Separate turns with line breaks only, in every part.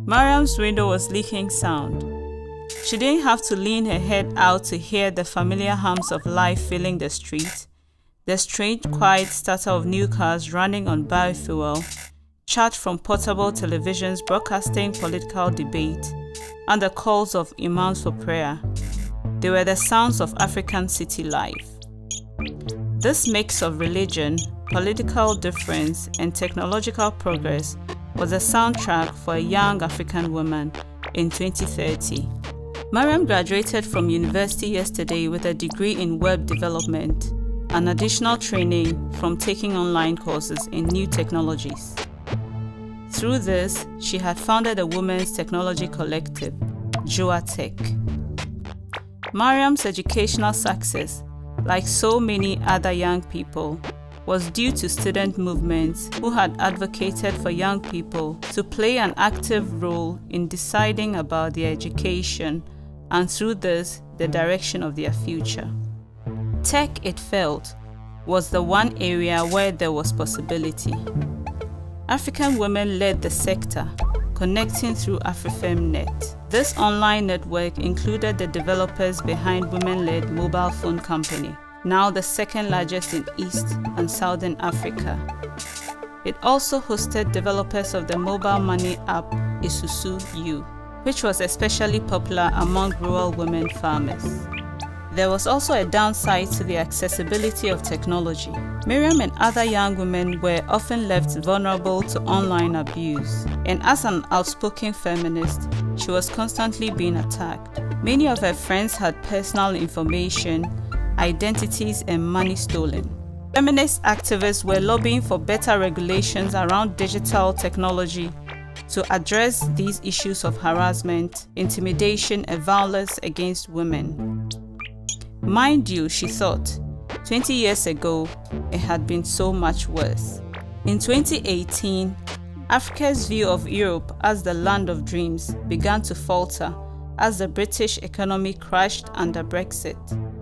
Mariam's window was leaking sound. She didn't have to lean her head out to hear the familiar hums of life filling the street, the strange quiet stutter of new cars running on biofuel, chat from portable televisions broadcasting political debate, and the calls of imams for prayer. They were the sounds of African city life. This mix of religion, political difference, and technological progress was a soundtrack for a young African woman in 2030. Mariam graduated from university yesterday with a degree in web development and additional training from taking online courses in new technologies. Through this, she had founded a women's technology collective, Joa Tech. Mariam's educational success, like so many other young people, was due to student movements who had advocated for young people to play an active role in deciding about their education and through this, the direction of their future. Tech, it felt, was the one area where there was possibility. African women led the sector, connecting through AfriFemNet. This online network included the developers behind women-led mobile phone company, now the second largest in East and Southern Africa. It also hosted developers of the mobile money app Isusu U, which was especially popular among rural women farmers. There was also a downside to the accessibility of technology. Mariam and other young women were often left vulnerable to online abuse, and as an outspoken feminist, she was constantly being attacked. Many of her friends had personal information, identities, and money stolen. Feminist activists were lobbying for better regulations around digital technology to address these issues of harassment, intimidation, and violence against women. Mind you, she thought, 20 years ago, it had been so much worse. In 2018, Africa's view of Europe as the land of dreams began to falter as the British economy crashed under Brexit.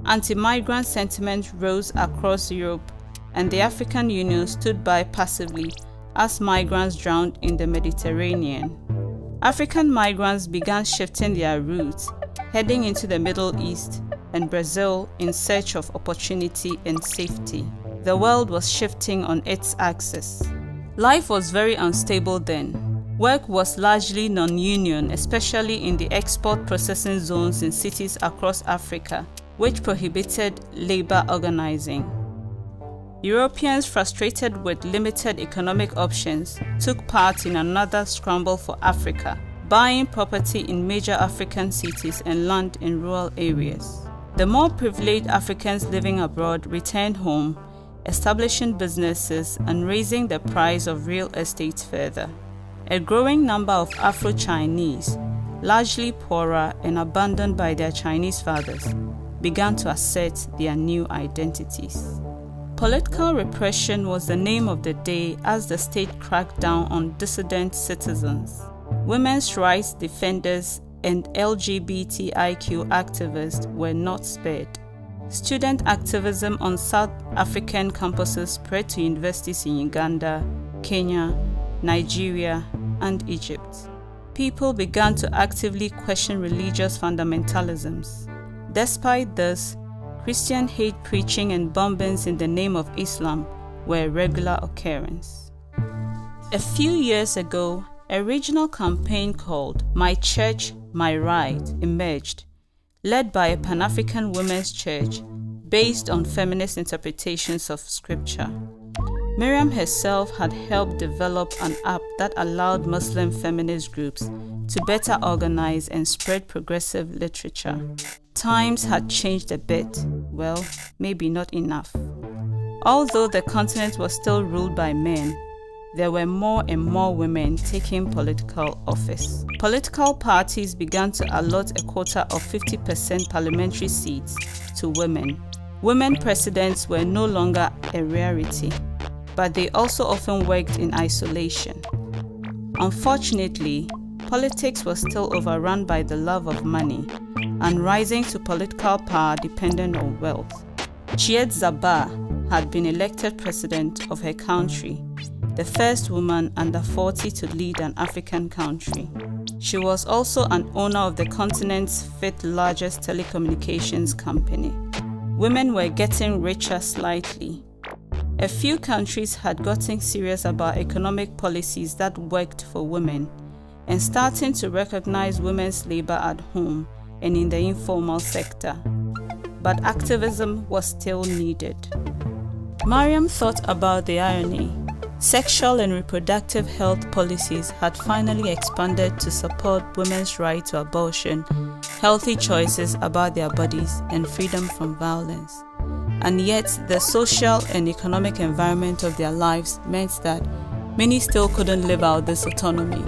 Anti-migrant sentiment rose across Europe, and the African Union stood by passively as migrants drowned in the Mediterranean. African migrants began shifting their routes, heading into the Middle East and Brazil in search of opportunity and safety. The world was shifting on its axis. Life was very unstable then. Work was largely non-union, especially in the export processing zones in cities across Africa, which prohibited labor organizing. Europeans, frustrated with limited economic options, took part in another scramble for Africa, buying property in major African cities and land in rural areas. The more privileged Africans living abroad returned home, establishing businesses and raising the price of real estate further. A growing number of Afro-Chinese, largely poorer and abandoned by their Chinese fathers, began to assert their new identities. Political repression was the name of the day as the state cracked down on dissident citizens. Women's rights defenders and LGBTIQ activists were not spared. Student activism on South African campuses spread to universities in Uganda, Kenya, Nigeria, and Egypt. People began to actively question religious fundamentalisms. Despite this, Christian hate preaching and bombings in the name of Islam were a regular occurrence. A few years ago, a regional campaign called My Church, My Right emerged, led by a Pan-African women's church based on feminist interpretations of scripture. Mariam herself had helped develop an app that allowed Muslim feminist groups to better organize and spread progressive literature. Times had changed a bit, well, maybe not enough. Although the continent was still ruled by men, there were more and more women taking political office. Political parties began to allot a quota of 50% parliamentary seats to women. Women presidents were no longer a rarity, but they also often worked in isolation. Unfortunately, politics was still overrun by the love of money, and rising to political power depended on wealth. Chiet Zaba had been elected president of her country, the first woman under 40 to lead an African country. She was also an owner of the continent's fifth largest telecommunications company. Women were getting richer slightly. A few countries had gotten serious about economic policies that worked for women and starting to recognize women's labor at home and in the informal sector. But activism was still needed. Mariam thought about the irony. Sexual and reproductive health policies had finally expanded to support women's right to abortion, healthy choices about their bodies, and freedom from violence. And yet, the social and economic environment of their lives meant that many still couldn't live out this autonomy.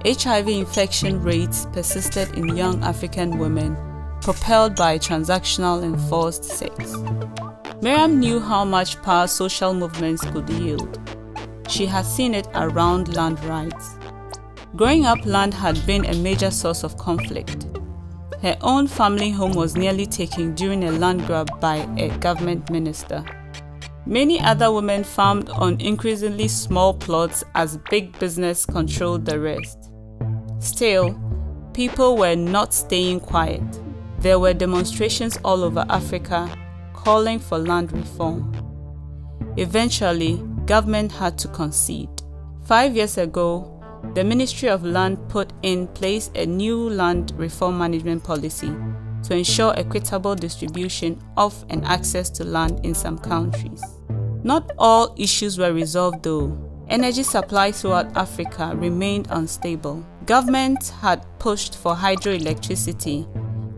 HIV infection rates persisted in young African women, propelled by transactional and forced sex. Mariam knew how much power social movements could yield. She had seen it around land rights. Growing up, land had been a major source of conflict. Her own family home was nearly taken during a land grab by a government minister. Many other women farmed on increasingly small plots as big business controlled the rest. Still, people were not staying quiet. There were demonstrations all over Africa calling for land reform. Eventually, government had to concede. 5 years ago, the Ministry of Land put in place a new land reform management policy to ensure equitable distribution of and access to land in some countries. Not all issues were resolved though. Energy supply throughout Africa remained unstable. Government had pushed for hydroelectricity.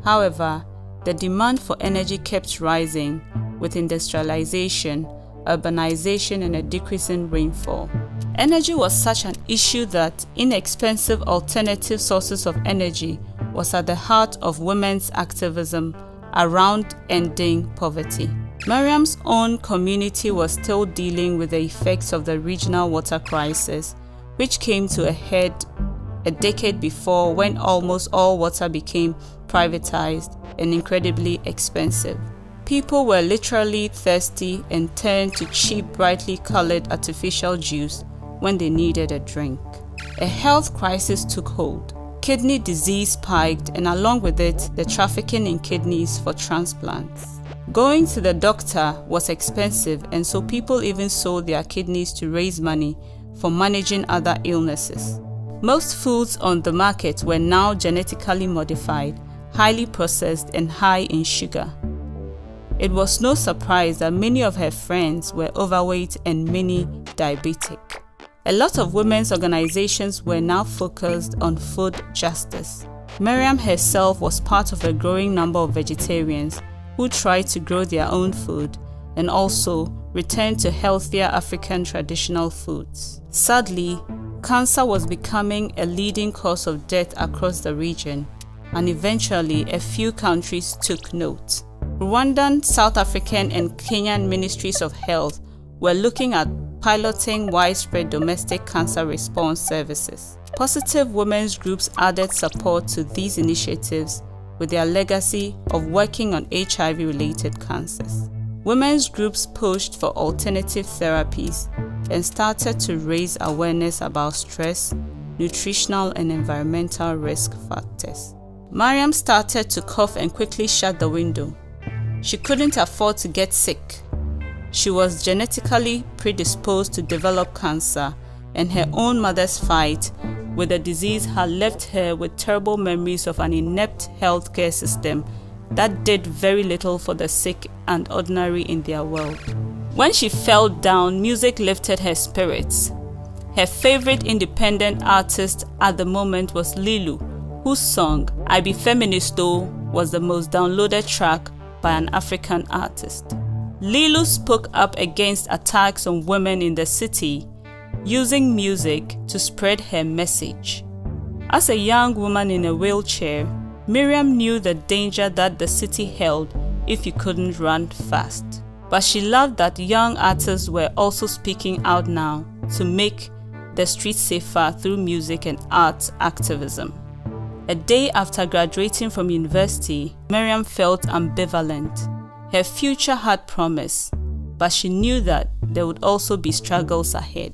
However, the demand for energy kept rising with industrialization, urbanization, and a decrease in rainfall. Energy was such an issue that inexpensive alternative sources of energy was at the heart of women's activism around ending poverty. Mariam's own community was still dealing with the effects of the regional water crisis, which came to a head a decade before when almost all water became privatized and incredibly expensive. People were literally thirsty and turned to cheap, brightly colored artificial juice when they needed a drink. A health crisis took hold. Kidney disease spiked, and along with it, the trafficking in kidneys for transplants. Going to the doctor was expensive, and so people even sold their kidneys to raise money for managing other illnesses. Most foods on the market were now genetically modified, highly processed, and high in sugar. It was no surprise that many of her friends were overweight and many diabetic. A lot of women's organizations were now focused on food justice. Mariam herself was part of a growing number of vegetarians who tried to grow their own food and also return to healthier African traditional foods. Sadly, cancer was becoming a leading cause of death across the region, and eventually a few countries took note. Rwandan, South African, and Kenyan ministries of health were looking at piloting widespread domestic cancer response services. Positive women's groups added support to these initiatives with their legacy of working on HIV-related cancers. Women's groups pushed for alternative therapies and started to raise awareness about stress, nutritional and environmental risk factors. Mariam started to cough and quickly shut the window. She couldn't afford to get sick. She was genetically predisposed to develop cancer, and her own mother's fight with the disease had left her with terrible memories of an inept healthcare system that did very little for the sick and ordinary in their world. When she fell down, music lifted her spirits. Her favorite independent artist at the moment was Lilu, whose song, I Be Feminist Though, was the most downloaded track by an African artist. Lilu spoke up against attacks on women in the city, using music to spread her message. As a young woman in a wheelchair, Mariam knew the danger that the city held if you couldn't run fast. But she loved that young artists were also speaking out now to make the streets safer through music and art activism. A day after graduating from university, Mariam felt ambivalent. Her future had promise, but she knew that there would also be struggles ahead.